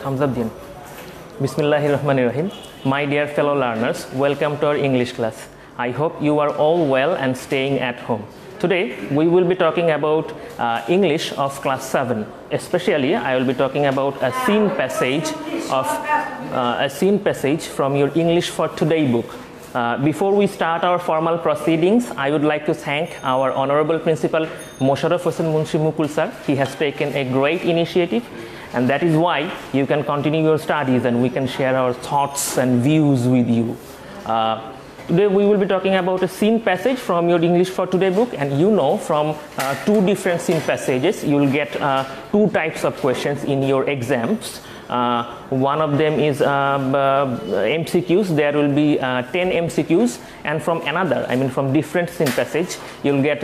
Hamzabdin. Bismillahirrahmanirrahim. My dear fellow learners, welcome to our English class. I hope you are all well and staying at home. Today we will be talking about English of class 7. Especially I will be talking about a scene passage from your English for Today book. Before we start our formal proceedings, I would like to thank our Honorable Principal Mosharraf Hossain Munshi Mukul sir. He has taken a great initiative, and that is why you can continue your studies and we can share our thoughts and views with you. Today we will be talking about a scene passage from your English for Today book, and you know from two different scene passages you will get two types of questions in your exams. One of them is MCQs. There will be 10 MCQs, and from another, from different scene passage, you'll get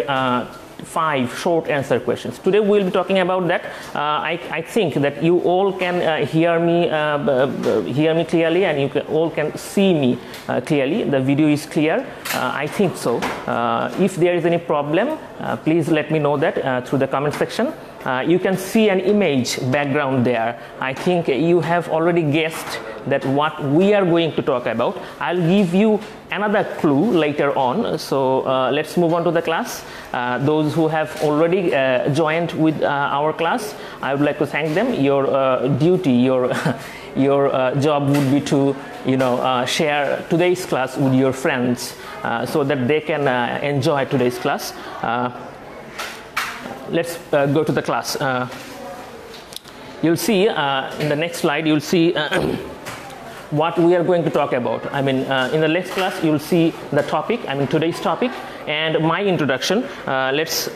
5 short answer questions. Today we will be talking about that. I think that you all can hear me clearly, and you all can see me clearly. The video is clear. I think so. If there is any problem, please let me know that through the comment section. You can see an image background there. I think you have already guessed that what we are going to talk about. I'll give you another clue later on. So let's move on to the class. Those who have already joined with our class, I would like to thank them. Your duty, your job would be to share today's class with your friends so that they can enjoy today's class. Let's go to the class. You'll see in the next slide, you'll see what we are going to talk about. In the next class, you'll see the topic, today's topic, and my introduction. Let's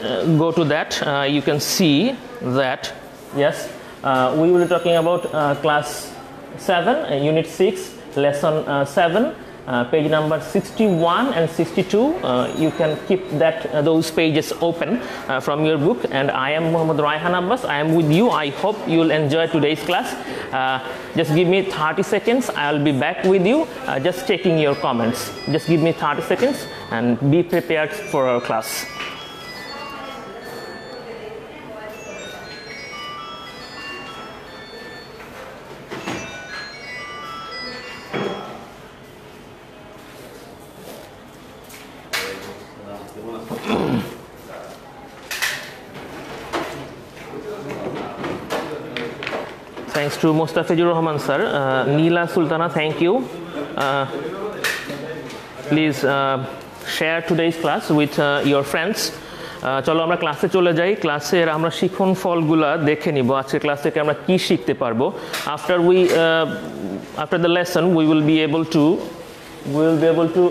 go to that. You can see that, yes, we will be talking about class 7, unit 6, lesson 7. Page number 61 and 62. You can keep those pages open from your book. And I am Muhammad Raihan Abbas. I am with you. I hope you will enjoy today's class. Just give me 30 seconds. I'll be back with you. Just taking your comments. Just give me 30 seconds and be prepared for our class. Thanks to Mostafizur Rahman sir. Neela Sultana, thank you. Please share today's class with your friends. চলো আমরা ক্লাসে চলে যাই। ক্লাসের আমরা শিখন ফলগুলা দেখে নিব। আজকে ক্লাস থেকে আমরা কি শিখতে পারবো। After the lesson we will be able to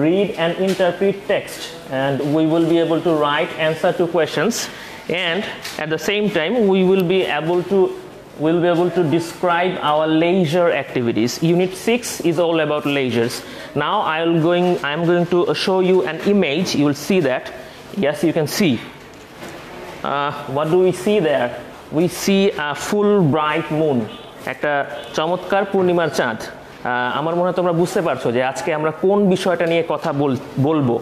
read and interpret text, and we will be able to write answer to questions, and at the same time we'll be able to describe our leisure activities. Unit 6 is all about leisures. Now I'm going to show you an image. You will see that. Yes, you can see. What do we see there? We see a full bright moon. একটা চমৎকার পূর্ণিমার চাঁদ। আমার মনে হয় তোমরা বুঝতে পারছো যে আজকে আমরা কোন বিষয়টা নিয়ে কথা বলবো।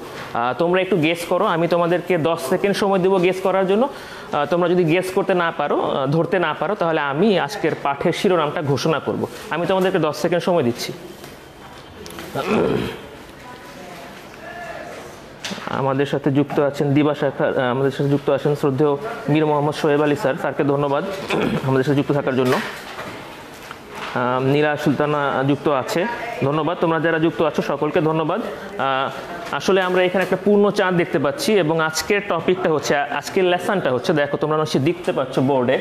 তোমরা একটু গেস করো। আমি তোমাদেরকে 10 সেকেন্ড সময় দেব গেস করার জন্য। তোমরা যদি গেস করতে না পারো, ধরতে না পারো, তাহলে আমি আজকের পাঠের শিরোনামটা ঘোষণা করব। আমি তোমাদেরকে 10 সেকেন্ড সময় দিচ্ছি। আমাদের সাথে যুক্ত আছেন দিবা শাখা, আমাদের সাথে যুক্ত আছেন শ্রদ্ধেয় মীর মোহাম্মদ শোয়েব আলী স্যার। স্যারকে ধন্যবাদ আমাদের সাথে যুক্ত থাকার জন্য। নীলা সুলতানা যুক্ত আছে, ধন্যবাদ। তোমরা যারা যুক্ত আছো সকলকে ধন্যবাদ। আসলে আমরা এখানে একটা পূর্ণ চাঁদ দেখতে পাচ্ছি, এবং আজকের টপিকটা হচ্ছে, আজকের লেসনটা হচ্ছে, দেখো তোমরা নিশ্চয়ই দেখতে পাচ্ছ বোর্ডে,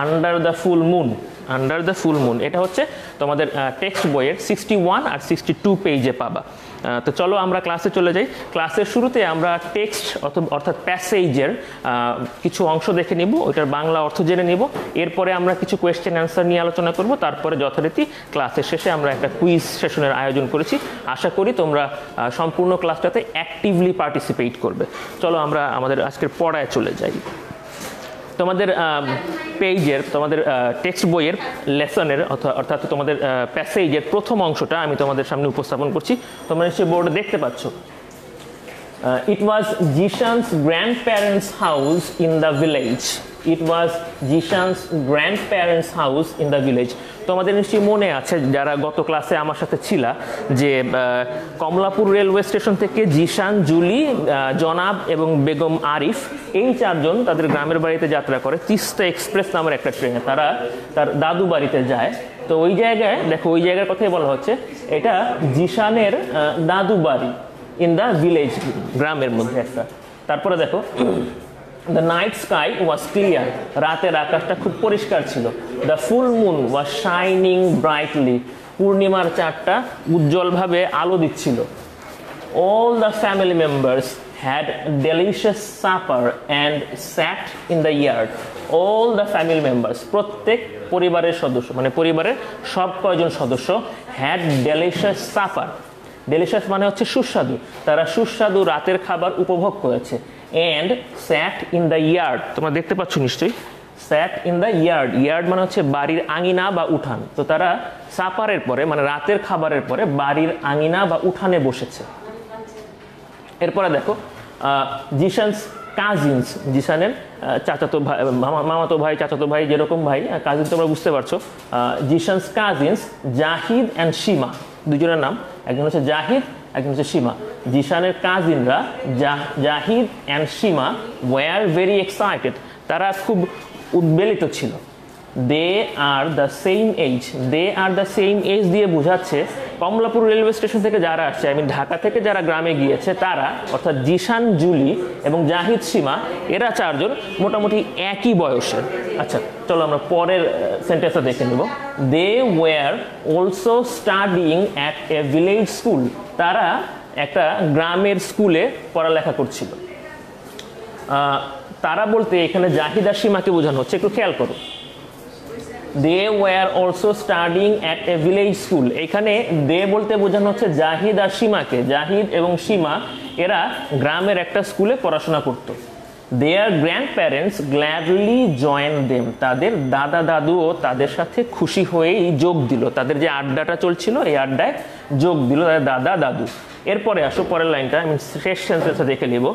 under the full moon. Under the full moon এটা হচ্ছে তোমাদের টেক্সট বইয়ের 61 আর 62 পেজে পাবা। তো চলো আমরা ক্লাসে চলে যাই। ক্লাসের শুরুতে আমরা টেক্সট অর্থাৎ প্যাসেজের কিছু অংশ দেখে নিব, ওইটার বাংলা অর্থ জেনে নিব। এরপরে আমরা কিছু কোয়েশ্চেন অ্যান্সার নিয়ে আলোচনা করব। তারপরে যথারীতি ক্লাসের শেষে আমরা একটা কুইজ সেশনের আয়োজন করেছি। আশা করি তোমরা সম্পূর্ণ ক্লাসটাতে অ্যাক্টিভলি পার্টিসিপেট করবে। চলো আমরা আমাদের আজকের পড়ায় চলে যাই। তোমাদের পেজের, তোমাদের টেক্সট বইয়ের লেসনের অর্থাৎ তোমাদের প্যাসেজের প্রথম অংশটা আমি তোমাদের সামনে উপস্থাপন করছি। তোমরা নিশ্চয়ই বোর্ডে দেখতে পাচ্ছ। It was Jishan's grandparents' house in the village. It was Jishan's grandparents' house in the village. তোমাদের নিশ্চয়ই মনে আছে যারা গত ক্লাসে আমার সাথে ছিলা যে কমলাপুর রেলওয়ে স্টেশন থেকে জিশান, জুলি, জনাব এবং বেগম আরিফ এই চারজন তাদের গ্রামের বাড়িতে যাত্রা করে তিস্তা এক্সপ্রেস নামের একটা ট্রেনে। তারা তার দাদু বাড়িতে যায়। তো ওই জায়গায় দেখো, ওই জায়গার কথাই বলা হচ্ছে এটা জিশানের দাদু বাড়ি ইন দ্য ভিলেজ, গ্রামের মধ্যে একটা। তারপরে দেখো, The night sky was clear. রাতের আকাশটা খুব পরিষ্কার ছিল। The full moon was shining brightly. পূর্ণিমার চাঁদটা উজ্জ্বলভাবে আলো দিচ্ছিল। All the family members had delicious supper and sat in the yard. All the family members, প্রত্যেক পরিবারের সদস্য, মানে পরিবারের সব কয়জন সদস্য had delicious supper. ডেলিশিয়াস মানে হচ্ছে সুস্বাদু। তারা সুস্বাদু রাতের খাবার উপভোগ করেছে। And sat in the yard. তোমরা দেখতে পাচ্ছ নিশ্চয়ই, sat in the yard. Yard মানে হচ্ছে বাড়ির আঙিনা বা উঠান। তো তারা সাপারের পরে মানে রাতের খাবারের পরে বাড়ির আঙিনা বা উঠানে বসেছে। এরপরে দেখো, জিশানস কাজিনস, জিশানের চাচাতো ভাই, মামাতো ভাই, চাচাতো ভাই, যেরকম ভাই কাজিন তোমরা বুঝতে পারছো। জিশানস কাজিনস জাহিদ অ্যান্ড সীমা, দুজনের নাম, একজন হচ্ছে জাহিদ, একজন হচ্ছে সীমা। জিশানের কাজিনরা Zahid and Seema were very excited, তারা খুব উদ্বেলিত ছিল। They are the same age, they are the same age দিয়ে বোঝাচ্ছে কমলাপুর রেলওয়ে স্টেশন থেকে যারা আসছে, ঢাকা থেকে যারা গ্রামে গিয়েছে তারা, অর্থাৎ জিশান, জুলি এবং জাহিদ, সীমা, এরা চারজন মোটামুটি একই বয়সের। আচ্ছা, চলো আমরা পরের সেন্টেন্সটা দেখে নেব। They were also studying at a village school, তারা একটা গ্রামের স্কুলে পড়ালেখা করছিল। তারা বলতে এখানে জাহিদ আর সীমাকে বোঝানো হচ্ছে, একটু খেয়াল করো। They were also studying at a village school, এখানে দে বলতে বোঝানো হচ্ছে জাহিদ আর সীমাকে। জাহিদ এবং সীমা এরা গ্রামের একটা স্কুলে পড়াশোনা করতো। Their grandparents gladly join them, তাদের দাদা দাদুও তাদের সাথে খুশি হয়েই যোগ দিল। তাদের যে আড্ডাটা চলছিল এই আড্ডায় যোগ দিল তাদের দাদা দাদু। এরপরে আসো পরের লাইনটা, আমি শেষ সেন্টেন্সটা দেখে নেব।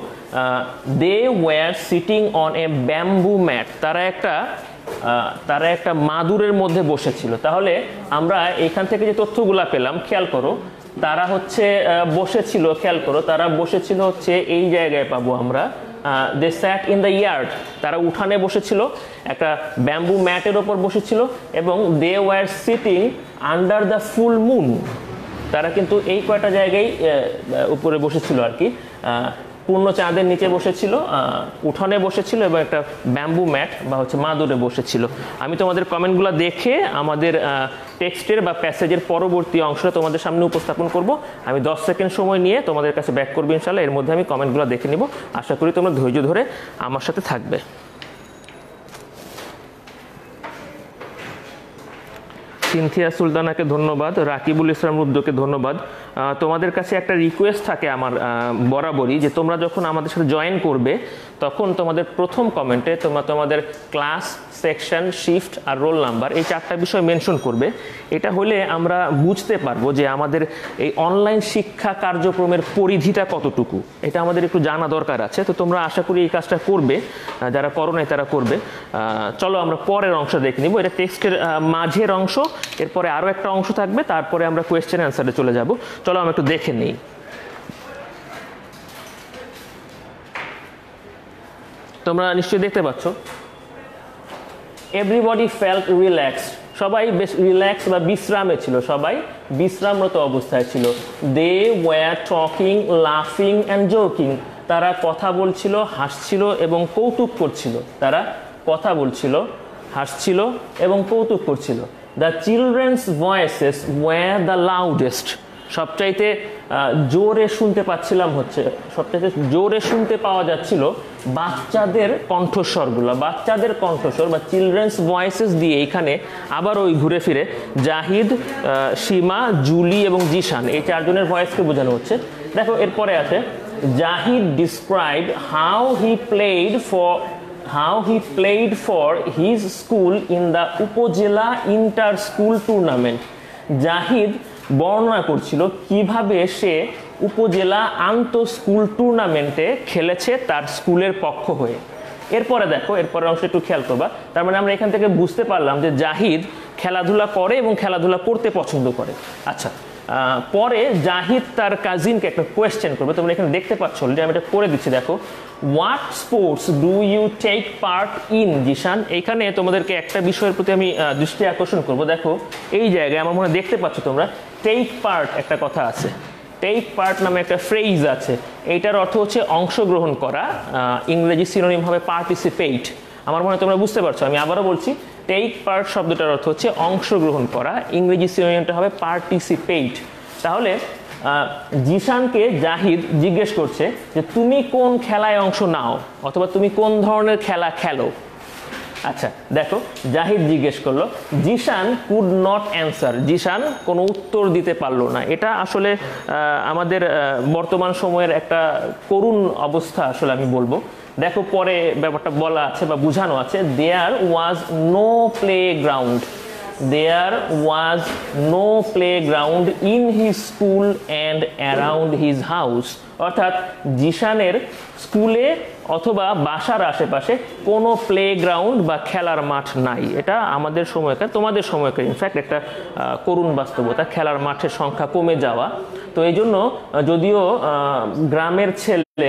They were sitting on a bamboo mat, তারা একটা মাদুরের মধ্যে বসেছিল। তাহলে আমরা এখান থেকে যে তথ্যগুলা পেলাম খেয়াল করো, তারা হচ্ছে বসেছিল, খেয়াল করো, তারা বসেছিল হচ্ছে এই জায়গায় পাবো আমরা, they sat in the yard, তারা উঠানে বসেছিল, একটা ব্যাম্বু ম্যাটের ওপর বসেছিল, এবং they were sitting under the full moon, তারা কিন্তু এই কয়টা জায়গায় উপরে বসেছিল আর কি, পূর্ণ চাঁদের নিচে বসেছিল, উঠানে বসেছিল এবং একটা ব্যাম্বু ম্যাট বা হচ্ছে মাদুরে বসেছিল। আমি তোমাদের কমেন্টগুলো দেখে আমাদের টেক্সটের বা প্যাসেজের পরবর্তী অংশটা তোমাদের সামনে উপস্থাপন করব। আমি 10 সেকেন্ড সময় নিয়ে তোমাদের কাছে ব্যাক করবো ইনশাল্লাহ। এর মধ্যে আমি কমেন্টগুলো দেখে নিব। আশা করি তোমরা ধৈর্য ধরে আমার সাথে থাকবে। সিনথিয়া সুলতানাকে ধন্যবাদ, রাকিবুল ইসলাম রুদ্রকে ধন্যবাদ। তোমাদের কাছে একটা রিকোয়েস্ট থাকে আমার বরাবরই, যে তোমরা যখন আমাদের সাথে জয়েন করবে তখন তোমাদের প্রথম কমেন্টে তোমাদের ক্লাস, সেকশন, শিফট আর রোল নাম্বার এই 4টা বিষয় মেনশন করবে। এটা হলে আমরা বুঝতে পারবো যে আমাদের এই অনলাইন শিক্ষা কার্যক্রমের পরিধিটা কতটুকু, এটা আমাদের একটু জানা দরকার আছে। তো তোমরা আশা করি এই কাজটা করবে, যারা করো নাই তারা করবে। চলো আমরা পরের অংশ দেখে নিব, এটা টেক্সটের মাঝের অংশ, এরপরে আরও একটা অংশ থাকবে, তারপরে আমরা কোয়েশ্চেন অ্যান্সারে চলে যাব। চলো আমরা একটু দেখে নিই। তোমরা নিশ্চয়ই দেখতে পাচ্ছ, এভরিবডি ফেল্ট রিল্যাক্সড, সবাই বেশ রিল্যাক্স বা বিশ্রামে ছিল, সবাই বিশ্রামরত অবস্থায় ছিল। দে ওয়ার টকিং, লাফিং অ্যান্ড জোকিং, তারা কথা বলছিল, হাসছিল এবং কৌতুক করছিল। তারা কথা বলছিল, হাসছিল এবং কৌতুক করছিল। The children's voices were the loudest, সবচাইতে জোরে শুনতে পাচ্ছিলাম হচ্ছে, সবচাইতে জোরে শুনতে পাওয়া যাচ্ছিল বাচ্চাদের কণ্ঠস্বরগুলো। বাচ্চাদের কণ্ঠস্বর বা চিলড্রেন্স ভয়েসেস দিয়ে এখানে আবার ওই ঘুরে ফিরে জাহিদ, সীমা, জুলি এবং জিশান এই 4 জনের ভয়েসকে বোঝানো হচ্ছে। দেখো এরপরে আছে, Zahid describe how he played for his school in the উপজেলা ইন্টার স্কুল টুর্নামেন্ট। জাহিদ বর্ণনা করছিল কিভাবে সে উপজেলা আন্তঃ স্কুল টুর্নামেন্টে খেলেছে তার স্কুলের পক্ষ হয়ে। এরপরে দেখো, এরপরের অংশ একটু খেয়াল করবা। তার মানে আমরা এখান থেকে বুঝতে পারলাম যে জাহিদ খেলাধুলা করে এবং খেলাধুলা করতে পছন্দ করে। আচ্ছা, পরে জাহিদ তার কাজিনকে একটা কোয়েশ্চেন করবে। তোমরা এখানে দেখতে পাচ্ছ, অলরেডি আমি এটা করে দিচ্ছি, দেখো। What sports do you take part in Zishan? এইখানে তোমাদেরকে একটা বিষয়ের প্রতি আমি দৃষ্টি আকর্ষণ করব। দেখো এই জায়গায় আমার মনে হয় দেখতে পাচ্ছ তোমরা, টেক পার্ট একটা কথা আছে, টেক পার্ট নামে একটা ফ্রেজ আছে। এইটার অর্থ হচ্ছে অংশগ্রহণ করা, ইংরেজি সিনোনিম হবে পার্টিসিপেট। আমার মনে হয় তোমরা বুঝতে পারছো, আমি আবারও বলছি, টেক পার্ট শব্দটার অর্থ হচ্ছে অংশগ্রহণ করা, ইংরেজি সিনোনিমটা হবে পার্টিসিপেট। তাহলে জিশানকে জাহিদ জিজ্ঞেস করছে যে তুমি কোন খেলায় অংশ নাও, অথবা তুমি কোন ধরনের খেলা খেলো। আচ্ছা দেখো, জাহিদ জিজ্ঞেস করলো, Zishan could not answer, Zishan কোনো উত্তর দিতে পারলো না। এটা আসলে আমাদের বর্তমান সময়ের একটা করুণ অবস্থা আসলে আমি বলবো। দেখো পরে ব্যাপারটা বলা আছে বা বোঝানো আছে, there was no playground, there was no playground in his school and around his house. অর্থাৎ জিশানের স্কুলে অথবা বাসার আশেপাশে কোনো প্লে গ্রাউন্ড বা খেলার মাঠ নাই। এটা আমাদের সময়কার, তোমাদের সময়কার ইনফ্যাক্ট একটা করুণ বাস্তবতা, খেলার মাঠের সংখ্যা কমে যাওয়া। তো এই জন্য যদিও গ্রামের ছেলে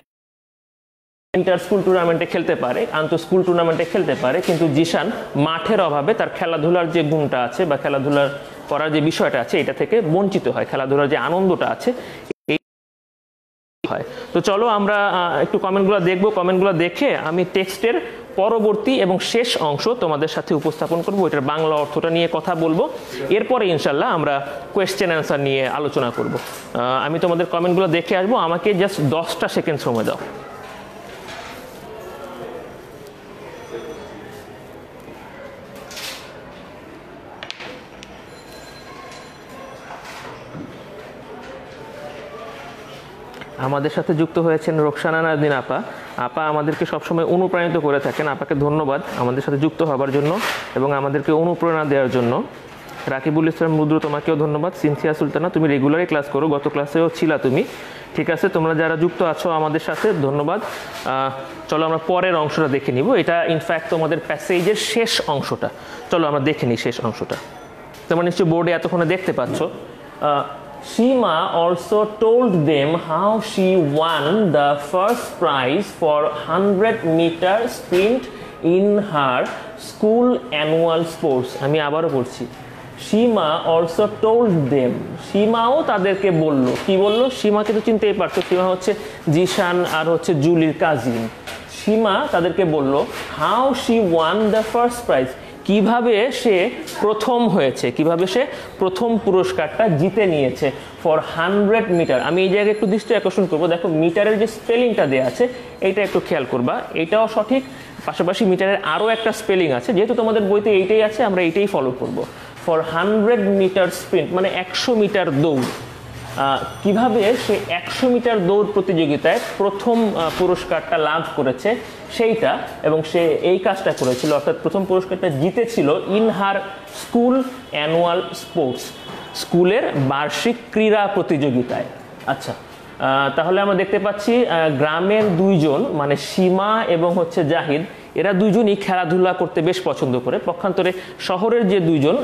ইন্টার স্কুল টুর্নামেন্টে খেলতে পারে, আন্তঃ স্কুল টুর্নামেন্টে খেলতে পারে, কিন্তু জিশান মাঠের অভাবে তার খেলাধুলার যে গুণটা আছে বা খেলাধুলার করার যে বিষয়টা আছে এটা থেকে বঞ্চিত হয়, খেলাধুলার যে আনন্দটা আছে এই হয়। তো চলো আমরা একটু কমেন্টগুলো দেখবো। কমেন্টগুলো দেখে আমি টেক্সটের পরবর্তী এবং শেষ অংশ তোমাদের সাথে উপস্থাপন করব, এটার বাংলা অর্থটা নিয়ে কথা বলবো। এরপরে ইনশাল্লাহ আমরা কোয়েশ্চেন অ্যান্সার নিয়ে আলোচনা করব। আমি তোমাদের কমেন্টগুলো দেখে আসবো, আমাকে জাস্ট 10টা সেকেন্ড সময় দাও। আমাদের সাথে যুক্ত হয়েছেন রোকসানা নাজনীন আপা। আপা আমাদেরকে সবসময় অনুপ্রাণিত করে থাকেন, আপাকে ধন্যবাদ আমাদের সাথে যুক্ত হবার জন্য এবং আমাদেরকে অনুপ্রেরণা দেওয়ার জন্য। রাকিবুল ইসলাম রুদ্র, তোমাকেও ধন্যবাদ। সিনথিয়া সুলতানা, তুমি রেগুলারই ক্লাস করো, গত ক্লাসেও ছিলা তুমি, ঠিক আছে। তোমরা যারা যুক্ত আছো আমাদের সাথে ধন্যবাদ। চলো আমরা পরের অংশটা দেখে নিব, এটা ইনফ্যাক্ট তোমাদের প্যাসেজের শেষ অংশটা। চলো আমরা দেখে নিই শেষ অংশটা। তোমরা নিশ্চয়ই বোর্ডে এতক্ষণে দেখতে পাচ্ছ। Shima also told them how she won the first prize for 100-meter sprint in her school annual sports. আমি আবারও বলছি, Shima also told them, সীমাও তাদেরকে বলল। কি বলল? সীমাকে তো চিনতেই পারছো, সীমা হচ্ছে জিশান আর হচ্ছে জুলির কাজিন। সীমা তাদেরকে বলল how she won the first prize, কিভাবে সে প্রথম হয়েছে, কিভাবে সে প্রথম পুরস্কারটা জিতে নিয়েছে ফর 100 মিটার। আমি এই জায়গায় একটু দৃষ্টি আকর্ষণ করবো, দেখো মিটারের যে স্পেলিংটা দেওয়া আছে এইটা একটু খেয়াল করবা, এটাও সঠিক। পাশাপাশি মিটারের আরও একটা স্পেলিং আছে, যেহেতু তোমাদের বইতে এইটাই আছে আমরা এইটাই ফলো করব। ফর 100 মিটার স্প্রিন্ট মানে 100 মিটার দৌড়। কিভাবে সে 100 মিটার দৌড় প্রতিযোগিতায় প্রথম পুরস্কারটা লাভ করেছে সেইটা, এবং সে এই কাজটা করেছিল, অর্থাৎ প্রথম পুরস্কারটা জিতেছিল in her school annual sports, স্কুলের বার্ষিক ক্রীড়া প্রতিযোগিতায়। আচ্ছা, তাহলে আমরা দেখতে পাচ্ছি গ্রামের দুইজন মানে সীমা এবং হচ্ছে জাহিদ, এরা দুইজনই খেলাধুলা করতে বেশ পছন্দ করে। পক্ষান্তরে শহরের যে দুইজন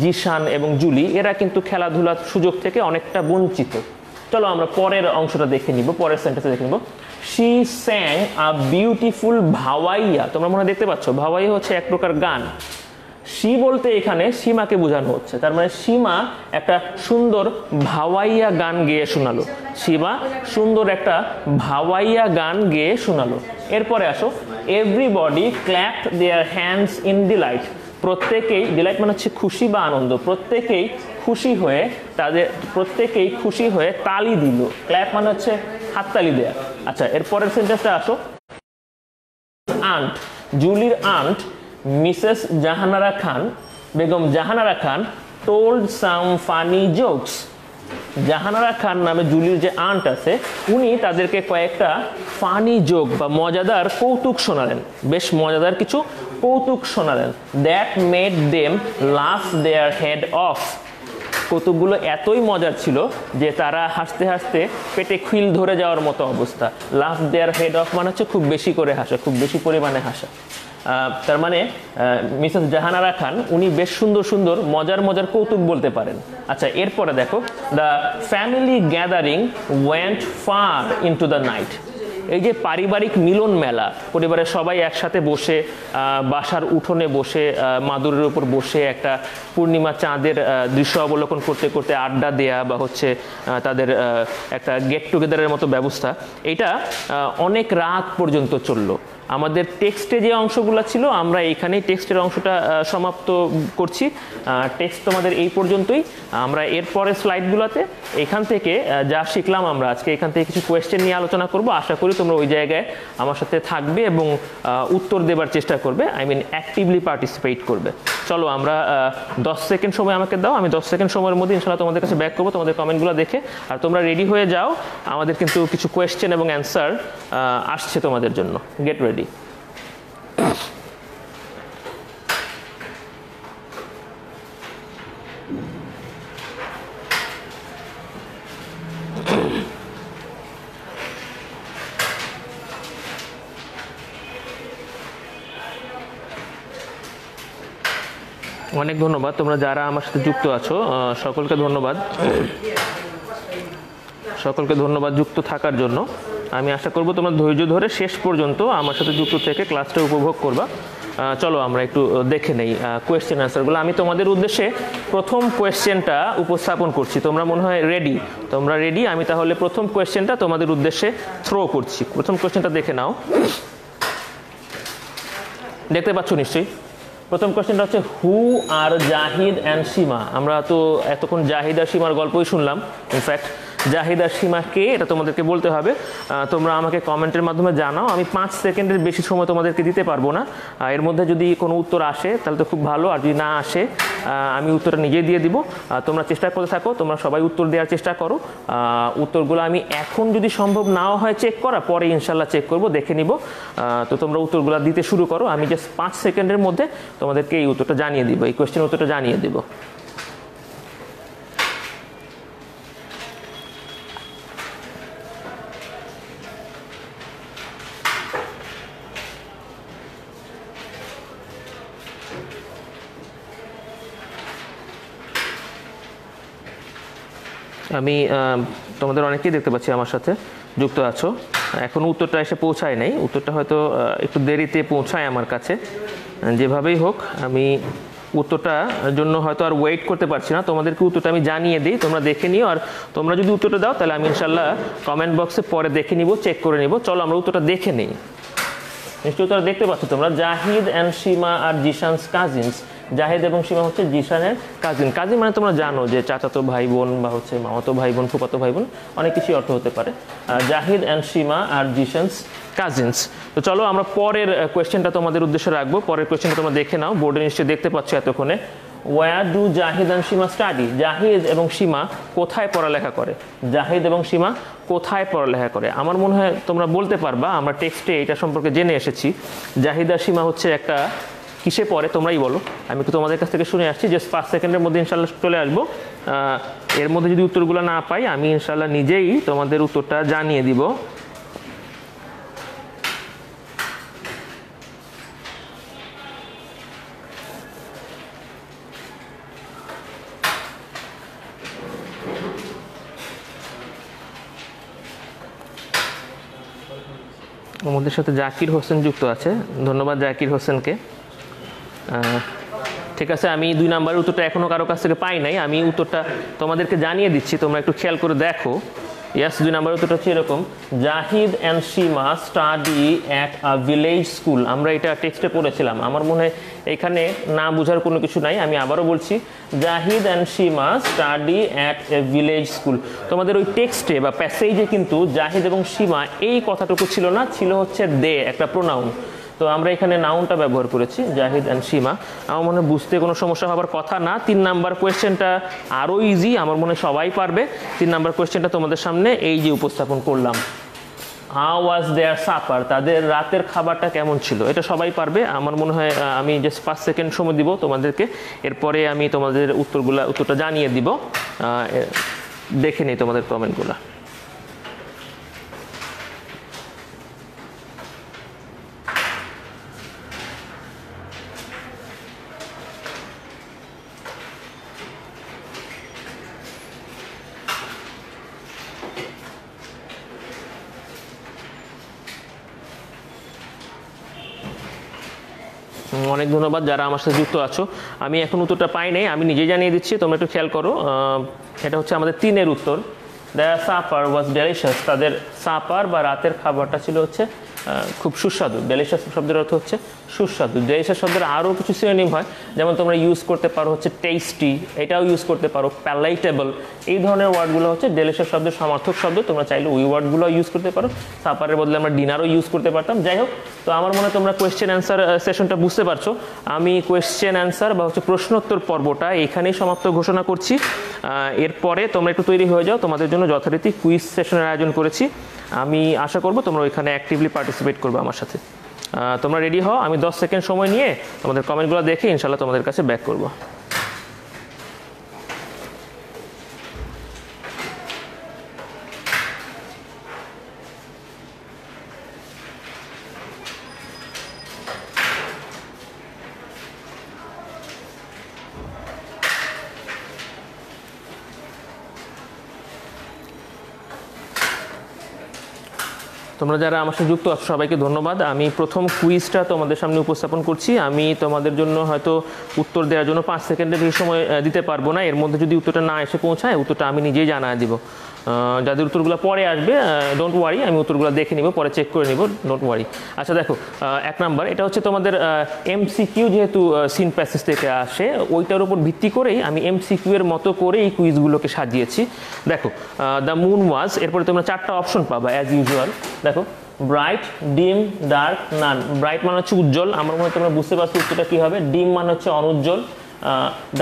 জিশান এবং জুলি, এরা কিন্তু খেলাধুলার সুযোগ থেকে অনেকটা বঞ্চিত। চলো আমরা পরের অংশটা দেখে নিব, পরের সেন্টেন্সটা দেখে নিব। শি স্যাং আ বিউটিফুল ভাওয়াইয়া। তোমরা মনে দেখতে পাচ্ছ ভাওয়াইয়া হচ্ছে এক প্রকার গান। শি বলতে এখানে সীমাকে বোঝানো হচ্ছে, তার মানে সীমা একটা সুন্দর ভাওয়াইয়া গান গেয়ে শোনালো। সীমা সুন্দর একটা ভাওয়াইয়া গান গেয়ে শোনালো। এরপরে আসো, everybody clapped their hands in delight. প্রত্যেকেই, ডিলাইট মানে হচ্ছে খুশি বা আনন্দ, প্রত্যেকেই খুশি হয়ে তালি দিল। ক্ল্যাপ মানে হচ্ছে হাততালি দেয়া। আচ্ছা, এরপরের সেন্টেন্সটা আসো। আন্ট, জুলির আন্ট মিসেস জাহানারা খান, বেগম জাহানারা খান টোল্ড সাম ফানি জোকস। জাহানারা খান নামে জুলির যে আন্ট আছে, উনি তাদেরকে কয়েকটা ফানি জোক বা মজাদার কৌতুক শোনালেন, বেশ মজাদার কিছু কৌতুক শোনালেন। দ্যাট মেড দেম লাফ দেয়ার হেড অফ। কৌতুকগুলো এতই মজার ছিল যে তারা হাসতে হাসতে পেটে খিল ধরে যাওয়ার মতো অবস্থা। লাফ দেয়ার হেড অফ মানে হচ্ছে খুব বেশি করে হাসা, খুব বেশি পরিমাণে হাসা। তার মানে মিসেস জাহানারা খান উনি বেশ সুন্দর সুন্দর মজার মজার কৌতুক বলতে পারেন। আচ্ছা, এরপরে দেখো, the family gathering went far into the night. এই যে পারিবারিক মিলন মেলা, পরিবারের সবাই একসাথে বসে বাসার উঠোনে বসে মাদুরের উপর বসে একটা পূর্ণিমা চাঁদের দৃশ্য অবলোকন করতে করতে আড্ডা দেয়া বা হচ্ছে তাদের একটা গেট টুগেদারের মতো ব্যবস্থা, এটা অনেক রাত পর্যন্ত চললো। আমাদের টেক্সটে যে অংশগুলো ছিল আমরা এইখানেই টেক্সটের অংশটা সমাপ্ত করছি। টেক্সট তোমাদের এই পর্যন্তই। আমরা এরপরে স্লাইডগুলোতে এখান থেকে যা শিখলাম আমরা আজকে, এখান থেকে কিছু কোয়েশ্চেন নিয়ে আলোচনা করব। আশা করি তোমরা ওই জায়গায় আমার সাথে থাকবে এবং উত্তর দেবার চেষ্টা করবে, আই মিন অ্যাক্টিভলি পার্টিসিপেট করবে। চলো আমরা 10 সেকেন্ড সময় আমাকে দাও, আমি 10 সেকেন্ড সময়ের মধ্যে ইনশাআল্লাহ তোমাদের কাছে ব্যাক করবো তোমাদের কমেন্টগুলো দেখে। আর তোমরা রেডি হয়ে যাও, আমাদের কিন্তু কিছু কোয়েশ্চেন এবং অ্যান্সার আসছে তোমাদের জন্য। Get ready. অনেক ধন্যবাদ তোমরা যারা আমার সাথে যুক্ত আছো, সকলকে ধন্যবাদ, সকলকে ধন্যবাদ যুক্ত থাকার জন্য। আমি আশা করব তোমরা ধৈর্য ধরে শেষ পর্যন্ত আমার সাথে যুক্ত থেকে ক্লাসটা উপভোগ করবা। চলো আমরা একটু দেখে নেই কোয়েশ্চেন আনসারগুলো। আমি তোমাদের উদ্দেশ্যে প্রথম কোয়েশ্চেনটা উপস্থাপন করছি। তোমরা মনে হয় রেডি? তোমরা রেডি? আমি তাহলে প্রথম কোয়েশ্চেনটা তোমাদের উদ্দেশ্যে থ্রো করছি। প্রথম কোয়েশ্চেনটা দেখে নাও, দেখতে পাচ্ছ নিশ্চয়ই। প্রথম কোয়েশ্চেনটা হচ্ছে হু আর জাহিদ অ্যান্ড সীমা। আমরা তো এতক্ষণ জাহিদ আর সীমার গল্পই শুনলাম। ইনফ্যাক্ট জাহিদ আর সীমা কে এটা তোমাদেরকে বলতে হবে। তোমরা আমাকে কমেন্টের মাধ্যমে জানাও। আমি 5 সেকেন্ডের বেশি সময় তোমাদেরকে দিতে পারবো না। এর মধ্যে যদি কোনো উত্তর আসে তাহলে তো খুব ভালো, আর যদি না আসে আমি উত্তরটা নিজেই দিয়ে দিব। তোমরা চেষ্টা করতে থাকো, তোমরা সবাই উত্তর দেওয়ার চেষ্টা করো। উত্তরগুলো আমি এখন যদি সম্ভব নাও হয় চেক করা, পরে ইনশাল্লাহ চেক করব, দেখে নিব। তো তোমরা উত্তরগুলো দিতে শুরু করো। আমি জাস্ট 5 সেকেন্ডের মধ্যে তোমাদেরকে এই উত্তরটা জানিয়ে দিব, এই কোয়েশ্চেন উত্তরটা জানিয়ে দিব। আমি তোমাদের অনেকেই দেখতে পাচ্ছি আমার সাথে যুক্ত আছো। এখন উত্তরটা এসে পৌঁছায় নাই, উত্তরটা হয়তো একটু দেরিতে পৌঁছায় আমার কাছে। যেভাবেই হোক আমি উত্তরটার জন্য হয়তো আর ওয়েট করতে পারছি না, তোমাদেরকে উত্তরটা আমি জানিয়ে দিই, তোমরা দেখে নিও। আর তোমরা যদি উত্তরটা দাও তাহলে আমি ইনশাল্লাহ কমেন্ট বক্সে পরে দেখে নিব, চেক করে নিব। চলো আমরা উত্তরটা দেখে নিই। নিশ্চয়ই উত্তরটা দেখতে পাচ্ছ তোমরা, Zahid and Seema are Zishan's cousins. Zahid এবং সীমা হচ্ছে জিশানের কাজিন। কাজিন মানে তোমরা জানো যে চাচাতো ভাই বোন বা হচ্ছে মামাতো ভাই বোন, ফুফাতো ভাই বোন, অনেক কিছুই অর্থ হতে পারে। Zahid and Seema are Zishan's cousins. তো চলো আমরা পরের কোয়েশ্চেনটা তোমাদের উদ্দেশ্যে রাখবো। পরের কোয়েশ্চেনটা তোমরা দেখে নাও, বোর্ডে নিশ্চয়ই দেখতে পাচ্ছ এতক্ষণে। Where do Zahid and Seema study? Zahid এবং সীমা কোথায় পড়ালেখা করে? জাহিদ এবং সীমা কোথায় পড়ালেখা করে? আমার মনে হয় তোমরা বলতে পারবা, আমরা টেক্সটে এটা সম্পর্কে জেনে এসেছি। জাহিদ আর সীমা হচ্ছে একটা কিসে পড়ে তোমরাই বলো, আমি একটু তোমাদের কাছ থেকে শুনে আসছি। জাস্ট 5 সেকেন্ডের মধ্যে ইনশাল্লাহ চলে আসবো। এর মধ্যে যদি উত্তরগুলো না পাই আমি ইনশাল্লাহ নিজেই তোমাদের উত্তরটা জানিয়ে দিব। আমাদের সাথে জাকির হোসেন যুক্ত আছে, ধন্যবাদ জাকির হোসেনকে। ঠিক আছে, আমি 2 নাম্বারের উত্তরটা এখনও কারো কাছ থেকে পাই নাই, আমি উত্তরটা তোমাদেরকে জানিয়ে দিচ্ছি, তোমরা একটু খেয়াল করে দেখো। ইয়াস, 2 নাম্বারের উত্তরটা হচ্ছে এরকম, Zahid and Seema study at a village school. আমরা এটা টেক্সটে পড়েছিলাম, আমার মনে হয় এখানে না বোঝার কোনো কিছু নাই। আমি আবারও বলছি, Zahid and Seema study at a village school. তোমাদের ওই টেক্সটে বা প্যাসেজে কিন্তু জাহিদ এবং সীমা এই কথাটুকু ছিল না, ছিল হচ্ছে দে, একটা প্রোনাউন। তো আমরা এখানে নাউনটা ব্যবহার করেছি, জাহিদ অ্যান্ড সীমা। আমার মনে হয় বুঝতে কোনো সমস্যা হবার কথা না। 3 নাম্বার কোয়েশ্চেনটা আরও ইজি, আমার মনে হয় সবাই পারবে। 3 নাম্বার কোয়েশ্চেনটা তোমাদের সামনে এই যে উপস্থাপন করলাম। হাউ ওয়াজ দেয়ার সাপার, তাদের রাতের খাবারটা কেমন ছিল। এটা সবাই পারবে আমার মনে হয়। আমি জাস্ট 5 সেকেন্ড সময় দিব তোমাদেরকে, এরপরে আমি তোমাদের উত্তরটা জানিয়ে দিব। দেখে নিই তোমাদের কমেন্টগুলো। অনেক ধন্যবাদ যারা আমার সাথে যুক্ত আছো। আমি এখন উত্তরটা পাই নাই, আমি নিজেই জানিয়ে দিচ্ছি, তোমরা একটু খেয়াল করো। এটা হচ্ছে আমাদের 3-এর উত্তর। দেয়ার সাপার ওয়াজ ডেলিশিয়াস, তাদের সাপার বা রাতের খাবারটা ছিল হচ্ছে খুব সুস্বাদু। ডেলিশিয়াস শব্দের অর্থ হচ্ছে সুস্বাদু। ডেলিশিয়াস শব্দের আরও কিছু সিনোনিম হয়, যেমন তোমরা ইউজ করতে পারো হচ্ছে টেস্টি, এটাও ইউজ করতে পারো প্যালাইটেবল। এই ধরনের ওয়ার্ডগুলো হচ্ছে ডেলিশিয়াস শব্দের সমার্থক শব্দ। তোমরা চাইলে ওই ওয়ার্ডগুলো ইউজ করতে পারো। সাপারের বদলে আমরা ডিনারও ইউজ করতে পারতাম। যাই হোক, তো আমার মনে হয় তোমরা কোয়েশ্চেন অ্যান্সার সেশনটা বুঝতে পারছো। আমি কোয়েশ্চেন অ্যান্সার বা হচ্ছে প্রশ্নোত্তর পর্বটা এখানেই সমাপ্ত ঘোষণা করছি। এরপরে তোমরা একটু তৈরি হয়ে যাও, তোমাদের জন্য যথারীতি কুইজ সেশনের আয়োজন করেছি। আমি আশা করবো তোমরা ওইখানে অ্যাক্টিভলি পার্টিসিপেট করবে আমার সাথে। তোমরা রেডি হও, আমি 10 সেকেন্ড সময় নিয়ে তোমাদের কমেন্টগুলো দেখে ইনশাল্লাহ তোমাদের কাছে ব্যাক করবো। তোমরা যারা আমার সাথে যুক্ত আছো সবাইকে ধন্যবাদ। আমি প্রথম কুইজটা তোমাদের সামনে উপস্থাপন করছি। আমি তোমাদের জন্য হয়তো উত্তর দেওয়ার জন্য 5 সেকেন্ডের বেশি সময় দিতে পারবো না। এর মধ্যে যদি উত্তরটা না এসে পৌঁছায়, উত্তরটা আমি নিজেই জানিয়ে দিব। যাদের উত্তরগুলো পরে আসবে, ডোন্ট ওয়ারি, আমি উত্তরগুলো দেখে নিব, পরে চেক করে নিব, ডোন্ট ওয়ারি। আচ্ছা দেখো, 1 নাম্বার, এটা হচ্ছে তোমাদের MCQ, যেহেতু সিন প্যাসেজ থেকে আসে, ওইটার উপর ভিত্তি করেই আমি MCQ এর মতো করে এই কুইজগুলোকে সাজিয়েছি। দেখো, দ্য মুন ওয়াজ, এরপরে তোমরা 4টা অপশন পাবা অ্যাজ ইউজুয়াল। দেখো, ব্রাইট, ডিম, ডার্ক, নান। ব্রাইট মানে হচ্ছে উজ্জ্বল, আমার মনে হয় তোমরা বুঝতে পারছো উত্তরটা কী হবে। ডিম মানে হচ্ছে অনুজ্জ্বল,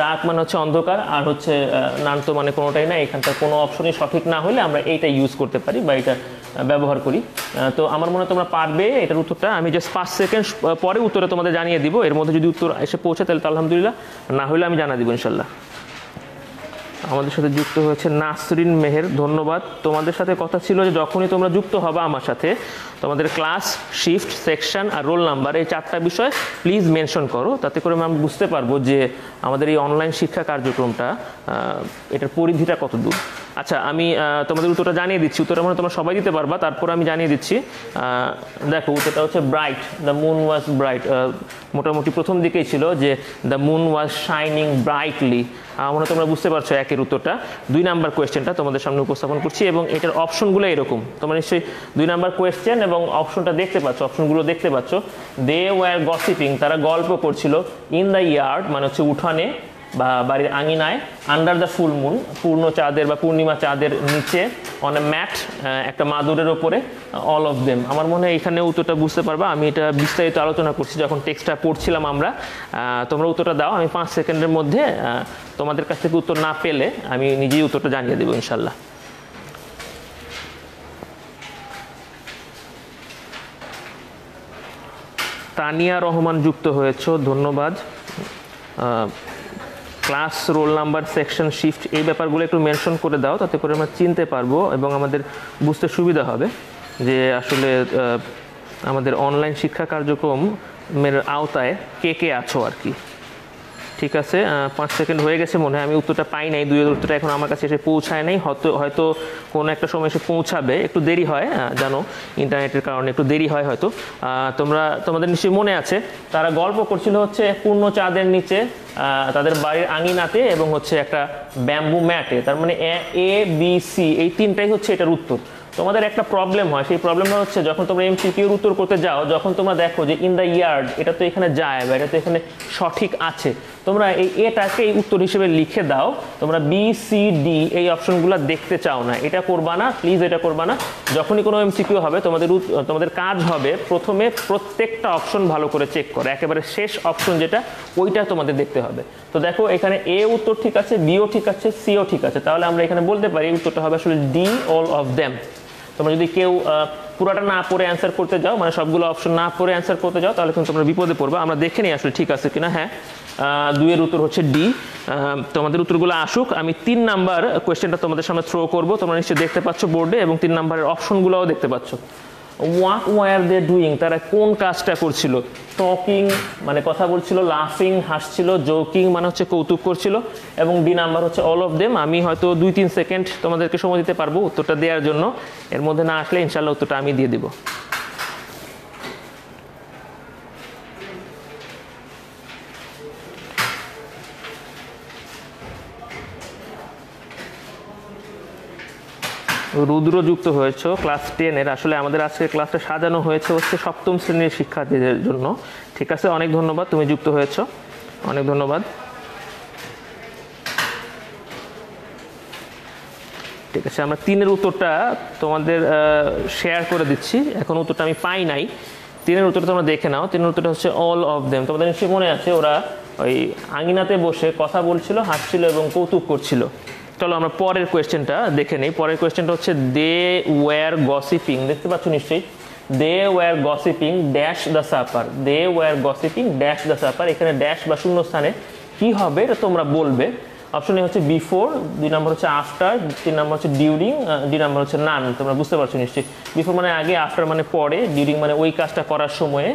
ডার্ক মানে হচ্ছে অন্ধকার, আর হচ্ছে নান তো মানে কোনোটাই না। এখানকার কোনো অপশনই সঠিক না হলে আমরা এইটা ইউজ করতে পারি বা এটা ব্যবহার করি। তো আমার মনে হয় তোমরা পারবে এটার উত্তরটা। আমি জাস্ট 5 সেকেন্ড পরে উত্তরে তোমাদের জানিয়ে দিব। এর মধ্যে যদি উত্তর এসে পৌঁছে তাহলে তো আলহামদুলিল্লাহ, না হলে আমি জানা দিব ইনশাল্লাহ। আমাদের সাথে যুক্ত হয়েছে নাসরিন মেহের, ধন্যবাদ। তোমাদের সাথে কথা ছিল যে যখনই তোমরা যুক্ত হবা আমার সাথে, তোমাদের ক্লাস, শিফট, সেকশন আর রোল নাম্বার, এই 4টা বিষয় প্লিজ মেনশন করো, তাতে করে আমি বুঝতে পারবো যে আমাদের এই অনলাইন শিক্ষা কার্যক্রমটা এটার পরিধিটা কত দূর। আচ্ছা, আমি তোমাদের উত্তরটা জানিয়ে দিচ্ছি। উত্তরটা মনে তোমরা সবাই দিতে পারবা, তারপর আমি জানিয়ে দিচ্ছি। দেখো, উত্তরটা হচ্ছে bright, the moon was bright. মোটামুটি প্রথম দিকেই ছিল যে the moon was shining brightly. মনে হয় তোমরা বুঝতে পারছো একের উত্তরটা। 2 নাম্বার কোয়েশ্চেনটা তোমাদের সামনে উপস্থাপন করছি এবং এটার অপশনগুলো এরকম। তোমরা নিশ্চয়ই 2 নাম্বার কোয়েশ্চেন এবং অপশনটা দেখতে পাচ্ছ, অপশনগুলো দেখতে পাচ্ছ। দে ওয়্যার গসিপিং, তারা গল্প করছিল। ইন দ্য ইয়ার্ড মানে হচ্ছে উঠানে বা বাড়ির আঙিনায়। আন্ডার দ্য ফুল মুন, পূর্ণ চাঁদের বা পূর্ণিমা চাঁদের নিচে। অন এ ম্যাট, একটা মাদুরের ওপরে। অল অফ দেম, আমার মনে হয় এখানে উত্তরটা বুঝতে পারবা। আমি এটা বিস্তারিত আলোচনা করছি যখন টেক্সটটা পড়ছিলাম আমরা। তোমরা উত্তরটা দাও, আমি 5 সেকেন্ডের মধ্যে তোমাদের কাছ থেকে উত্তর না পেলে আমি নিজেই উত্তরটা জানিয়ে দেবো ইনশাল্লাহ। তানিয়া রহমান যুক্ত হয়েছো, ধন্যবাদ। Class, roll number, section, shift, এই ব্যাপারগুলো একটু মেনশন করে দাও, তাতে করে আমরা চিনতে পারবো এবং আমাদের বুঝতে সুবিধা হবে যে আসলে আমাদের অনলাইন শিক্ষা কার্যক্রমের আওতায় কে কে আছো আর কি। ঠিক আছে, 5 সেকেন্ড হয়ে গেছে মনে হয়। আমি উত্তরটা পাই নাই, 2 এর উত্তরটা এখন আমার কাছে এসে পৌঁছায় নাই। হয়তো কোনো একটা সময় এসে পৌঁছাবে, একটু দেরি হয়, জানো ইন্টারনেটের কারণে একটু দেরি হয় হয়তো। তোমাদের নিশ্চয়ই মনে আছে, তারা গল্প করছিল হচ্ছে পূর্ণ চাঁদের নিচে, তাদের বাড়ির আঙিনাতে এবং হচ্ছে একটা ব্যাম্বু ম্যাটে। তার মানে ABC, এই 3টাই হচ্ছে এটার উত্তর। তোমাদের একটা প্রবলেম হয়, সেই প্রবলেমটা হচ্ছে যখন তোমরা MCQর উত্তর করতে যাও, যখন তোমরা দেখো যে ইন দ্য ইয়ার্ড, এটা তো এখানে যায় বা এটা তো এখানে সঠিক আছে, তোমরা এই এটাকে এই উত্তর হিসেবে লিখে দাও। তোমরা BCD এই অপশনগুলো দেখতে চাও না, এটা করবা না প্লিজ, এটা করবা না। যখনই কোনো MCQ হবে তোমাদের কাজ হবে প্রথমে প্রত্যেকটা অপশন ভালো করে চেক করা, একেবারে শেষ অপশন যেটা ওইটা তোমাদের দেখতে হবে। তো দেখো, এখানে A উত্তর ঠিক আছে, Bও ঠিক আছে, Cও ঠিক আছে, তাহলে আমরা এখানে বলতে পারি উত্তরটা হবে আসলে D, অল অফ দেম। তোমরা যদি কেউ পুরোটা না পড়ে অ্যান্সার করতে যাও, মানে সবগুলো অপশন না পড়ে অ্যান্সার করতে যাও, তাহলে কিন্তু তোমরা বিপদে পড়বে। আমরা দেখে নিই আসলে ঠিক আছে কিনা। হ্যাঁ, 2 এর উত্তর হচ্ছে ডি। তোমাদের উত্তরগুলো আসুক, আমি 3 নাম্বার কোয়েশ্চেনটা তোমাদের সামনে থ্রো করব। তোমরা নিশ্চয়ই দেখতে পাচ্ছ বোর্ডে, এবং 3 নাম্বারের অপশনগুলোও দেখতে পাচ্ছ। হোয়াট ওয়ার দে ডুইং, তারা কোন কাজটা করছিল? টকিং মানে কথা বলছিল, লাফিং হাসছিল, জোকিং মানে হচ্ছে কৌতুক করছিল, এবং ডি নাম্বার হচ্ছে অল অফ দেম। আমি হয়তো 2-3 সেকেন্ড তোমাদেরকে সময় দিতে পারবো উত্তরটা দেওয়ার জন্য। এর মধ্যে না আসলে ইনশাল্লাহ উত্তরটা আমি দিয়ে দিব। রুদ্র যুক্ত হয়েছে ক্লাস 10-এর। আসলে আমাদের আজকে ক্লাসটা সাজানো হয়েছে হচ্ছে 7ম শ্রেণীর শিক্ষার্থীদের জন্য। ঠিক আছে, অনেক ধন্যবাদ, তুমি যুক্ত হয়েছো, অনেক ধন্যবাদ। ঠিক আছে, আমরা 3-এর উত্তরটা তোমাদের শেয়ার করে দিচ্ছি। এখন উত্তরটা আমি পাই নাই। 3-এর উত্তরটা তোমরা দেখে নাও। 3-এর উত্তরটা হচ্ছে অল অফ দেম। তোমাদের নিশ্চয়ই মনে আছে, ওরা ওই আঙিনাতে বসে কথা বলছিল, হাসছিল এবং কৌতুক করছিল। চলো আমরা পরের কোয়েশ্চেনটা দেখে নিই। পরের কোয়েশ্চেনটা হচ্ছে দে ওয়্যার গসিপিং। দেখতে পাচ্ছ নিশ্চয়ই, they were gossiping dash the supper. They were gossiping dash the supper. এখানে ড্যাশ বা শূন্যস্থানে কি হবে এটা তোমরা বলবে। অপশন এ হচ্ছে বিফোর, 2 নম্বর হচ্ছে আফটার, 3 নম্বর হচ্ছে ডিউরিং, ডি নম্বর হচ্ছে নান। তোমরা বুঝতে পারছো নিশ্চয়ই, বিফোর মানে আগে, আফটার মানে পরে, ডিউরিং মানে ওই কাজটা করার সময়ে,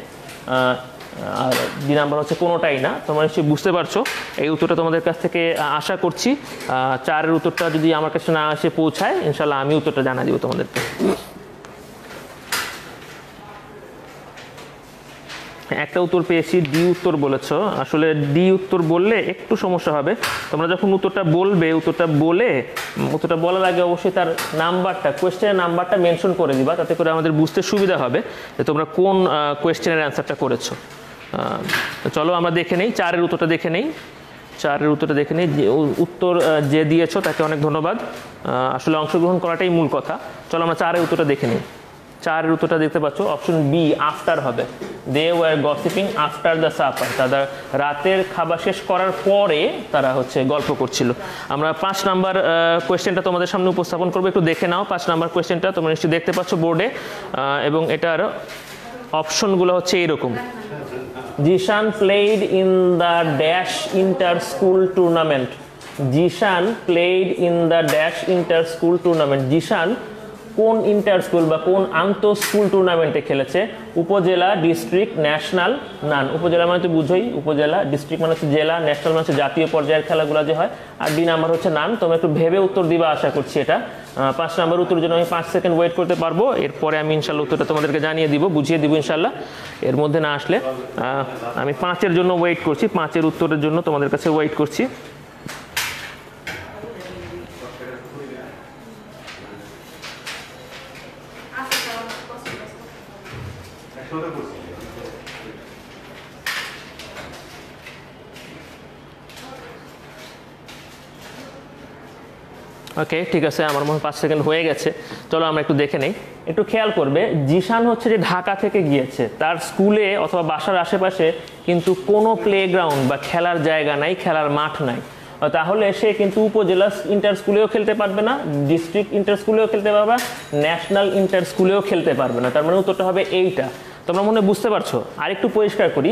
আর ডি নাম্বার হচ্ছে কোনোটাই না। তোমরা নিশ্চয়ই বুঝতে পারছো। এই উত্তরটা তোমাদের কাছ থেকে আশা করছি। 4-এর উত্তরটা যদি আমার কাছে না এসে পৌঁছায়, ইনশাল্লাহ আমি উত্তরটা জানা দিব তোমাদেরকে। একটা উত্তর পেয়েছি, ডি উত্তর বলেছো। আসলে ডি উত্তর বললে একটু সমস্যা হবে। তোমরা যখন উত্তরটা বলবে, উত্তরটা বলার আগে অবশ্যই তার নাম্বারটা, কোয়েশ্চেনের নাম্বারটা মেনশন করে দিবা, তাতে করে আমাদের বুঝতে সুবিধা হবে যে তোমরা কোন কোয়েশ্চেনের অ্যান্সারটা করেছো। চলো আমরা দেখে নেই, 4-এর উত্তরটা দেখে নেই। 4-এর উত্তরটা দেখে নেই। যে উত্তর যে দিয়েছো তাকে অনেক ধন্যবাদ। আসলে অংশগ্রহণ করাটাই মূল কথা। চলো আমরা 4-এর উত্তরটা দেখে নিই। 4-এর উত্তরটা দেখতে পাচ্ছ, অপশন বি আফটার হবে। They were gossiping after the supper. তারা রাতের খাবার শেষ করার পরে তারা হচ্ছে গল্প করছিল। আমরা 5 নাম্বার কোয়েশ্চেনটা তোমাদের সামনে উপস্থাপন করবো, একটু দেখে নাও। 5 নাম্বার কোয়েশ্চেনটা তোমরা নিশ্চয়ই দেখতে পাচ্ছ বোর্ডে, এবং এটার অপশনগুলো হচ্ছে এইরকম। Zishan played in the dash inter school tournament. Zishan played in the dash inter school tournament. Zishan কোন ইন্টার স্কুল বা কোন আন্তঃ স্কুল টুর্নামেন্টে খেলেছে? উপজেলা, ডিস্ট্রিক্ট, ন্যাশনাল, নান। উপজেলা মানে তো বুঝোই, উপজেলা, ডিস্ট্রিক্ট মানে হচ্ছে জেলা, ন্যাশনাল মানে হচ্ছে জাতীয় পর্যায়ের খেলাগুলো যে হয়, আর ডি নাম্বার হচ্ছে নান। তোমরা একটু ভেবে উত্তর দিবা আশা করছি। এটা 5 নাম্বার উত্তরের জন্য আমি 5 সেকেন্ড ওয়েট করতে পারবো। এরপরে আমি ইনশাল্লাহ উত্তরটা তোমাদেরকে জানিয়ে দিব, বুঝিয়ে দিব ইনশাল্লাহ। এর মধ্যে না আসলে আমি 5-এর জন্য ওয়েট করছি। 5-এর উত্তরের জন্য তোমাদের কাছে ওয়েট করছি। ওকে, ঠিক আছে, আমার মনে হয় 5 সেকেন্ড হয়ে গেছে। চলো আমরা একটু দেখে নেই। একটু খেয়াল করবে, জিশান হচ্ছে যে ঢাকা থেকে গিয়েছে, তার স্কুলে অথবা বাসার আশেপাশে কিন্তু কোনো প্লেগ্রাউন্ড বা খেলার জায়গা নাই, খেলার মাঠ নাই। তাহলে সে কিন্তু উপজেলা ইন্টার স্কুলেও খেলতে পারবে না, ডিস্ট্রিক্ট ইন্টার স্কুলেও খেলতে পারবে না, ন্যাশনাল ইন্টার স্কুলেও খেলতে পারবে না। তার মানে উত্তরটা হবে এইটা। তোমরা মনে বুঝতে পারছো? আরেকটু পরিষ্কার করি,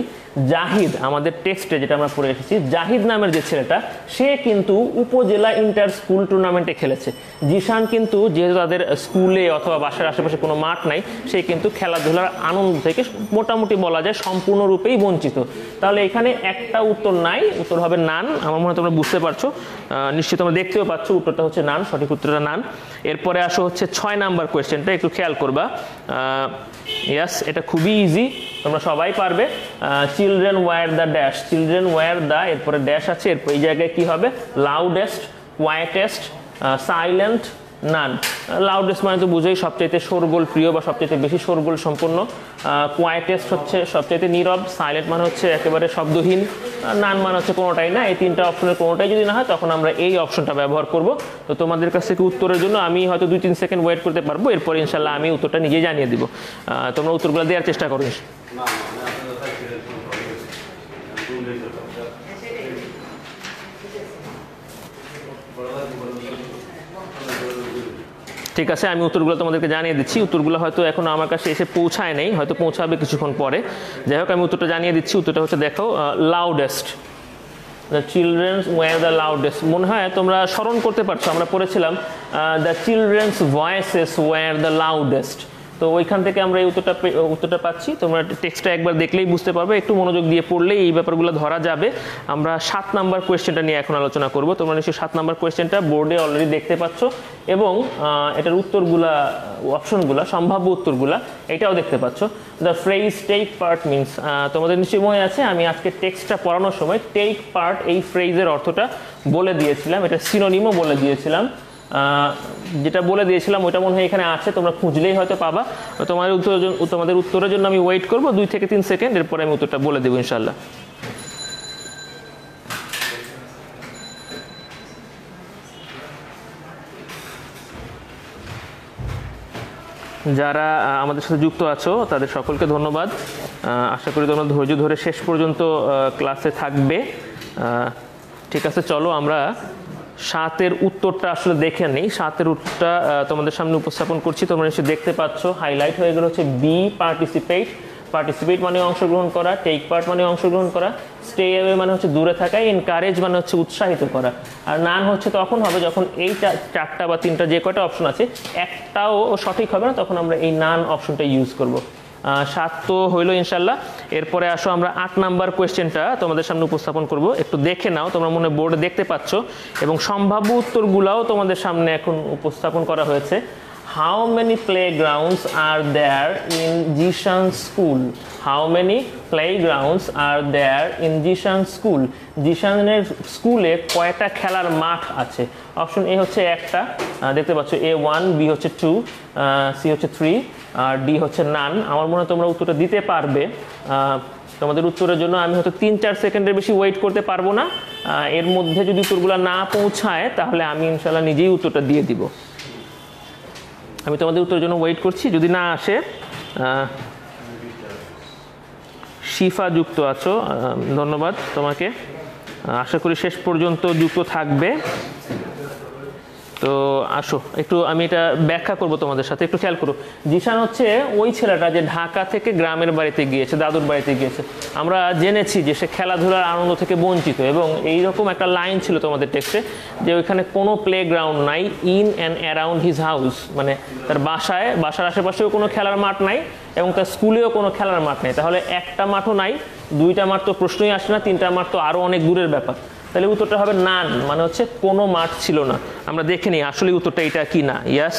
জাহিদ, আমাদের টেক্সটে যেটা আমরা পড়ে এসেছি, জাহিদ নামের যে ছেলেটা, সে কিন্তু উপজেলা ইন্টার স্কুল টুর্নামেন্টে খেলেছে। জিশান কিন্তু যেহেতু তাদের স্কুলে অথবা বাসার আশেপাশে কোনো মাঠ নাই, সে কিন্তু খেলাধুলার আনন্দ থেকে মোটামুটি বলা যায় সম্পূর্ণরূপেই বঞ্চিত। তাহলে এখানে একটা উত্তর নাই, উত্তর হবে নান। আমার মনে হয় তোমরা বুঝতে পারছো, নিশ্চয়ই তোমরা দেখতেও পাচ্ছ, উত্তরটা হচ্ছে নান, সঠিক উত্তরটা নান। এরপরে আসো হচ্ছে 6 নাম্বার কোয়েশ্চেনটা, একটু খেয়াল করবা। ইয়াস, এটা খুবই ইজি, তোমরা সবাই পারবে। Children were the dash, children were the, এরপরে ড্যাশ আছে, এরপর এই জায়গায় কি হবে? Loudest, quietest, silent, none. Loudest মানে তো বুঝোই সবচাইতে শোরগোল প্রিয় বা সবচাইতে বেশি শোরগোল সম্পন্ন। কোয়াইটেস্ট হচ্ছে সবচাইতে নীরব, সাইলেন্ট মানে হচ্ছে একেবারে শব্দহীন, নান মানে হচ্ছে কোনোটাই না। এই 3টা অপশনের কোনোটাই যদি না হয়, তখন আমরা এই অপশনটা ব্যবহার করব। তো তোমাদের কাছ থেকে উত্তরের জন্য আমি হয়তো 2-3 সেকেন্ড ওয়েট করতে পারবো, এরপর ইনশাল্লাহ আমি উত্তরটা নিজেই জানিয়ে দিব। তোমরা উত্তরগুলো দেওয়ার চেষ্টা করো। ঠিক আছে, আমি উত্তরগুলো তোমাদেরকে জানিয়ে দিচ্ছি। উত্তরগুলো হয়তো এখন আমার কাছে এসে পৌঁছায় নেই, হয়তো পৌঁছাবে কিছুক্ষণ পরে। যাই হোক, আমি উত্তরটা জানিয়ে দিচ্ছি। উত্তরটা হচ্ছে দেখো, loudest. The children's were the loudest. মনে হয় তোমরা স্মরণ করতে পারছো, আমরা পড়েছিলাম the children's voices were the loudest. তো ওইখান থেকে আমরা এই উত্তরটা পাচ্ছি। তোমরা টেক্সটটা একবার দেখলেই বুঝতে পারবে, একটু মনোযোগ দিয়ে পড়লেই এই ব্যাপারগুলো ধরা যাবে। আমরা 7 নাম্বার কোয়েশ্চেনটা নিয়ে এখন আলোচনা করব। তোমরা নিশ্চয়ই 7 নাম্বার কোয়েশ্চেনটা বোর্ডে অলরেডি দেখতে পাচ্ছ, এবং এটার উত্তরগুলা, অপশনগুলা, সম্ভাব্য উত্তরগুলা এটাও দেখতে পাচ্ছ। The phrase take part means, তোমাদের নিশ্চয়ই মনে আছে আমি আজকে টেক্সটটা পড়ানোর সময় টেক পার্ট এই ফ্রেজের অর্থটা বলে দিয়েছিলাম, এটা সিনোনিমও বলে দিয়েছিলাম। যেটা বলে দিয়েছিলাম ওইটা মনে হয় এখানে আছে, তোমরা খুঁজলেই হয়তো পাবা। তোমাদের উত্তরের জন্য আমি ওয়েট করবো 2 থেকে 3 সেকেন্ড, এরপরে আমি উত্তরটা বলে দেবো ইনশাল্লাহ। যারা আমাদের সাথে যুক্ত আছো তাদের সকলকে ধন্যবাদ। আশা করি তোমরা ধৈর্য ধরে শেষ পর্যন্ত ক্লাসে থাকবে। ঠিক আছে, চলো আমরা 7-এর উত্তরটা আসলে দেখে নিই। 7-এর উত্তরটা তোমাদের সামনে উপস্থাপন করছি। তোমরা নিশ্চয়ই দেখতে পাচ্ছ, হাইলাইট হয়ে গেল হচ্ছে বি, পার্টিসিপেট। পার্টিসিপেট মানে অংশগ্রহণ করা, টেক পার্ট মানে অংশগ্রহণ করা, স্টে অ্যাওয়ে মানে হচ্ছে দূরে থাকা, এনকারেজ মানে হচ্ছে উৎসাহিত করা। আর নান হচ্ছে তখন হবে যখন এই 4টা বা 3টা যে কয়টা অপশন আছে একটাও সঠিক হবে না, তখন আমরা এই নান অপশনটা ইউজ করব। 7 তো হইলো ইনশাল্লাহ। এরপরে আসো আমরা 8 নাম্বার কোয়েশ্চেনটা তোমাদের সামনে উপস্থাপন করব। একটু দেখে নাও, তোমরা মনে বোর্ডে দেখতে পাচ্ছ, এবং সম্ভাব্য উত্তরগুলাও তোমাদের সামনে এখন উপস্থাপন করা হয়েছে। How many playgrounds are there in Jishan school? How many playgrounds are there in Jishan school? জিশানের স্কুলে কয়টা খেলার মাঠ আছে? অপশন এ হচ্ছে একটা, দেখতে পাচ্ছ A1, B হচ্ছে 2, C হচ্ছে 3, আর ডি হচ্ছে নান। আমার মনে হয় তোমরা উত্তরটা দিতে পারবে। তোমাদের উত্তরের জন্য আমি হয়তো 3-4 সেকেন্ডের বেশি ওয়েট করতে পারবো না। এর মধ্যে যদি উত্তরগুলো না পৌঁছায় তাহলে আমি ইনশাল্লাহ নিজেই উত্তরটা দিয়ে দিব। আমি তোমাদের উত্তরের জন্য ওয়েট করছি। যদি না আসে, শিফা যুক্ত আছো, ধন্যবাদ তোমাকে। আশা করি শেষ পর্যন্ত যুক্ত থাকবে। তো আসো একটু আমি এটা ব্যাখ্যা করব তোমাদের সাথে, একটু খেয়াল করো। জিশান হচ্ছে ওই ছেলেটা যে ঢাকা থেকে গ্রামের বাড়িতে গিয়েছে, দাদুর বাড়িতে গিয়েছে। আমরা জেনেছি যে সে খেলাধুলার আনন্দ থেকে বঞ্চিত, এবং এইরকম একটা লাইন ছিল তোমাদের টেক্সটে যে ওইখানে কোনো প্লে গ্রাউন্ড নাই in and around his house, মানে তার বাসার আশেপাশেও কোনো খেলার মাঠ নাই, এবং তার স্কুলেও কোনো খেলার মাঠ নেই। তাহলে একটা মাঠও নাই, 2টা মাঠ তো প্রশ্নই আসে না, 3টা মাঠ তো আরও অনেক দূরের ব্যাপার। তাহলে উত্তরটা হবে নান, মানে হচ্ছে কোনো মাঠ ছিল না। আমরা দেখে নিই আসলে উত্তরটা এটা কি না। ইয়াস,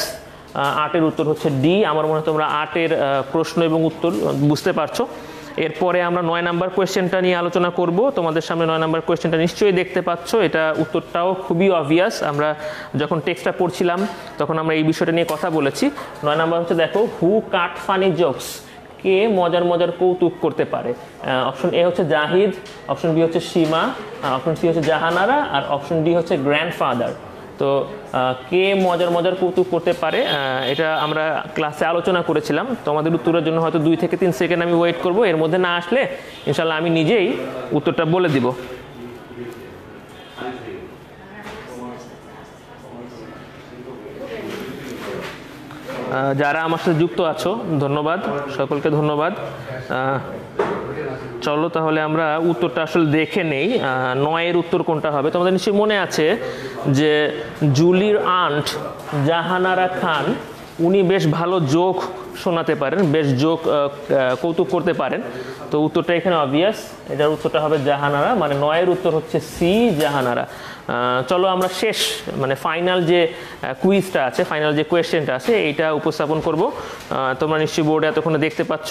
8-এর উত্তর হচ্ছে ডি। আমার মনে হয় তোমরা 8-এর প্রশ্ন এবং উত্তর বুঝতে পারছো। এরপরে আমরা 9 নাম্বার কোয়েশ্চেনটা নিয়ে আলোচনা করব। তোমাদের সামনে 9 নাম্বার কোয়েশ্চেনটা নিশ্চয়ই দেখতে পাচ্ছ। এটা উত্তরটাও খুবই অবভিয়াস। আমরা যখন টেক্সটটা পড়ছিলাম তখন আমরা এই বিষয়টা নিয়ে কথা বলেছি। 9 নাম্বার হচ্ছে দেখো, হু কাট ফানি জোকস, কে মজার মজার কৌতুক করতে পারে? অপশন এ হচ্ছে জাহিদ, অপশন বি হচ্ছে সীমা, অপশন সি হচ্ছে জাহানারা, আর অপশন ডি হচ্ছে গ্র্যান্ডফাদার। তো কে মজার মজার কৌতুক করতে পারে এটা আমরা ক্লাসে আলোচনা করেছিলাম। তোমাদের উত্তরের জন্য হয়তো 2 থেকে 3 সেকেন্ড আমি ওয়েট করব। এর মধ্যে না আসলে ইনশাল্লাহ আমি নিজেই উত্তরটা বলে দিব। যারা আমার সাথে যুক্ত আছো ধন্যবাদ, সকলকে ধন্যবাদ। চলো তাহলে আমরা উত্তরটা আসলে দেখে নেই। 9-এর উত্তর কোনটা হবে? তোমাদের নিশ্চয়ই মনে আছে যে জুলির আন্ট জাহানারা খান, উনি বেশ ভালো জোক শোনাতে পারেন, বেশ জোক কৌতুক করতে পারেন। তো উত্তরটা এখানে অবভিয়াস, এটার উত্তরটা হবে জাহানারা, মানে 9-এর উত্তর হচ্ছে সি, জাহানারা। চলো আমরা শেষ মানে ফাইনাল যে কুইজটা আছে, ফাইনাল যে কোয়েশ্চেনটা আছে এইটা উপস্থাপন করব। তোমরা নিশ্চয়ই বোর্ডে এতক্ষণে দেখতে পাচ্ছ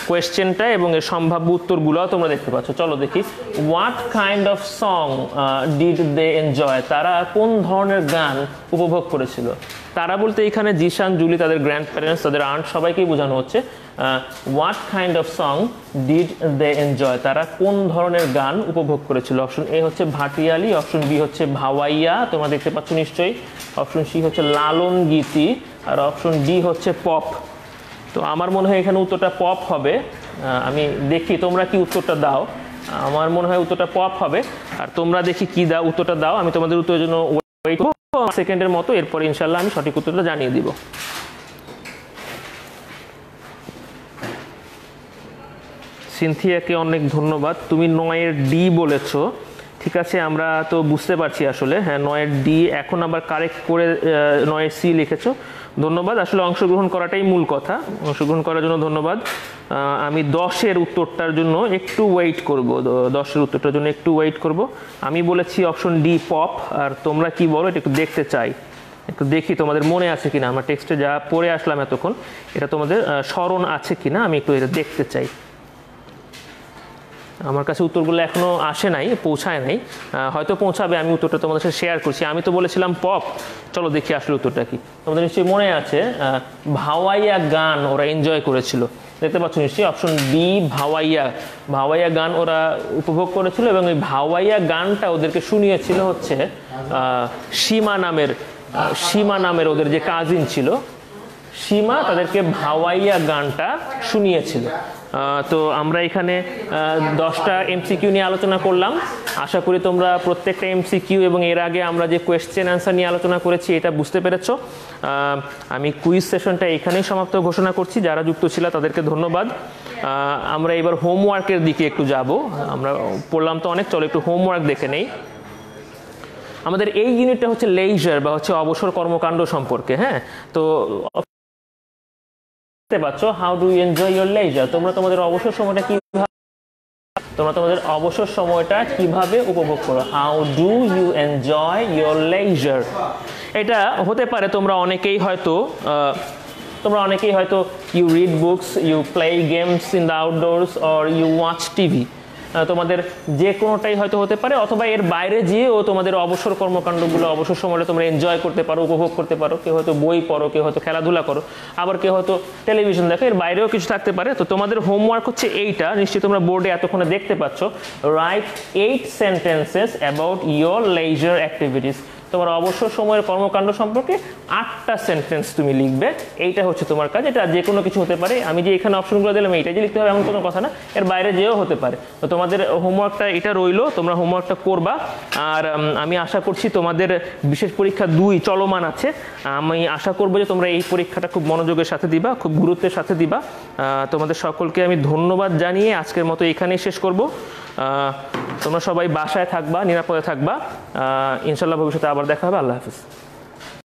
কোয়েশ্চেনটা, এবং এর সম্ভাব্য উত্তরগুলোও তোমরা দেখতে পাচ্ছ। চলো দেখি, what kind of song did they enjoy? তারা কোন ধরনের গান উপভোগ করেছিল? তারা বলতে এখানে জিশান, জুলি, তাদের গ্র্যান্ড প্যারেন্টস, তাদের আন্ট, সবাইকেই বোঝানো হচ্ছে। What kind of song did they enjoy? তারা কোন ধরনের গান উপভোগ করেছিল? অপশন এ হচ্ছে ভাটিয়ালি, অপশন বি হচ্ছে ভাওয়াইয়া, তোমরা দেখতে পাচ্ছ নিশ্চয়ই, অপশন সি হচ্ছে লালন গীতি, আর অপশন ডি হচ্ছে পপ। তো আমার মনে হয় এখানে উত্তরটা পপ হবে। আমি দেখি তোমরা কি উত্তরটা দাও। আমার মনে হয় উত্তরটা পপ হবে। আর তোমরা দেখি কি দাও, উত্তরটা দাও। আমি তোমাদের উত্তরের জন্য ওয়েট করব। সেকেন্ডের মতো, এরপর ইনশাল্লাহ আমি সঠিক উত্তরটা জানিয়ে দিব। সিনথিয়াকে অনেক ধন্যবাদ, তুমি 9-এর ডি বলেছো। ঠিক আছে, আমরা তো বুঝতে পারছি আসলে, হ্যাঁ 9-এর ডি, এখন আবার কারেক্ট করে 9-এর সি লিখেছো, ধন্যবাদ। আসলে অংশগ্রহণ করাটাই মূল কথা, অংশগ্রহণ করার জন্য ধন্যবাদ। আমি 10-এর উত্তরটার জন্য একটু ওয়েট করব, 10-এর উত্তরটার জন্য একটু ওয়েট করব। আমি বলেছি অপশন ডি পপ, আর তোমরা কি বলো এটা একটু দেখতে চাই, একটু দেখি তোমাদের মনে আছে কিনা, আমার টেক্সটে যা পড়ে আসলাম এতক্ষণ এটা তোমাদের স্মরণ আছে কিনা, আমি একটু এটা দেখতে চাই। আমার কাছে উত্তরগুলো এখনও আসে নাই, পৌঁছায় নাই, হয়তো পৌঁছাবে, আমি উত্তরটা তোমাদের সাথে শেয়ার করছি। আমি তো বলেছিলাম পপ, চলো দেখি আসলে উত্তরটা কি। তোমাদের নিশ্চয়ই মনে আছে ভাওয়াইয়া গান ওরা এনজয় করেছিল, দেখতে পাচ্ছ নিশ্চয়ই, অপশন বি ভাওয়াইয়া, ভাওয়াইয়া গান ওরা উপভোগ করেছিল, এবং এই ভাওয়াইয়া গানটা ওদেরকে শুনিয়েছিল হচ্ছে সীমা নামের ওদের যে কাজিন ছিল, সীমা তাদেরকে ভাওয়াইয়া গানটা শুনিয়েছিল। তো আমরা এখানে 10টা এমসিকিউ নিয়ে আলোচনা করলাম, আশা করি তোমরা প্রত্যেকটা এমসিকিউ এবং এর আগে আমরা যে কোয়েশ্চেন অ্যান্সার নিয়ে আলোচনা করেছি এটা বুঝতে পেরেছো। আমি কুইজ সেশনটা এখানেই সমাপ্ত ঘোষণা করছি, যারা যুক্ত ছিল তাদেরকে ধন্যবাদ। আমরা এবার হোমওয়ার্কের দিকে একটু যাব, আমরা পড়লাম তো অনেক, চলো একটু হোমওয়ার্ক দেখে নেই। আমাদের এই ইউনিটটা হচ্ছে লেজার বা হচ্ছে অবসর কর্মকাণ্ড সম্পর্কে, হ্যাঁ। তো পাচ্ছ how do you enjoy your leisure, তোমরা তোমাদের অবসর সময়টা কিভাবে উপভোগ করো, how do you enjoy your leisure. এটা হতে পারে তোমরা অনেকেই হয়তো you read books, you play games in the outdoors, or you watch TV, তোমাদের যে কোনোটাই হয়তো হতে পারে, অথবা এর বাইরে যেয়েও তোমাদের অবসর কর্মকাণ্ডগুলো অবসর সময়টা তোমরা এনজয় করতে পারো, উপভোগ করতে পারো। কেউ হয়তো বই পড়ো, কেউ হয়তো খেলাধুলা করো, আবার কেউ হয়তো টেলিভিশন দেখো, এর বাইরেও কিছু থাকতে পারে। তো তোমাদের হোমওয়ার্ক হচ্ছে এইটা, নিশ্চয়ই তোমরা বোর্ডে এতক্ষণে দেখতে পাচ্ছ, write 8 sentences about your leisure activities. তোমার অবসর সময়ের কর্মকাণ্ড সম্পর্কে 8টা সেন্টেন্স তুমি লিখবে, এইটা হচ্ছে তোমার কাজ। এটা যে কোনো কিছু হতে পারে, আমি যে এখানে অপশনগুলো দিলাম এইটাই যে লিখতে হবে এমন কোনো কথা না, এর বাইরে যেও হতে পারে। তো তোমাদের হোমওয়ার্কটা এটা রইলো, তোমরা হোমওয়ার্কটা করবা। আর আমি আশা করছি তোমাদের বিশেষ পরীক্ষা 2 চলমান আছে, আমি আশা করবো যে তোমরা এই পরীক্ষাটা খুব মনোযোগের সাথে দিবা, খুব গুরুত্বের সাথে দিবা। তোমাদের সকলকে আমি ধন্যবাদ জানিয়ে আজকের মতো এখানেই শেষ করব। তোমরা সবাই বাসায় থাকবা, নিরাপদে থাকবা, ইনশাল্লাহ ভবিষ্যতে আবার দেখা হবে। আল্লাহ হাফিজ।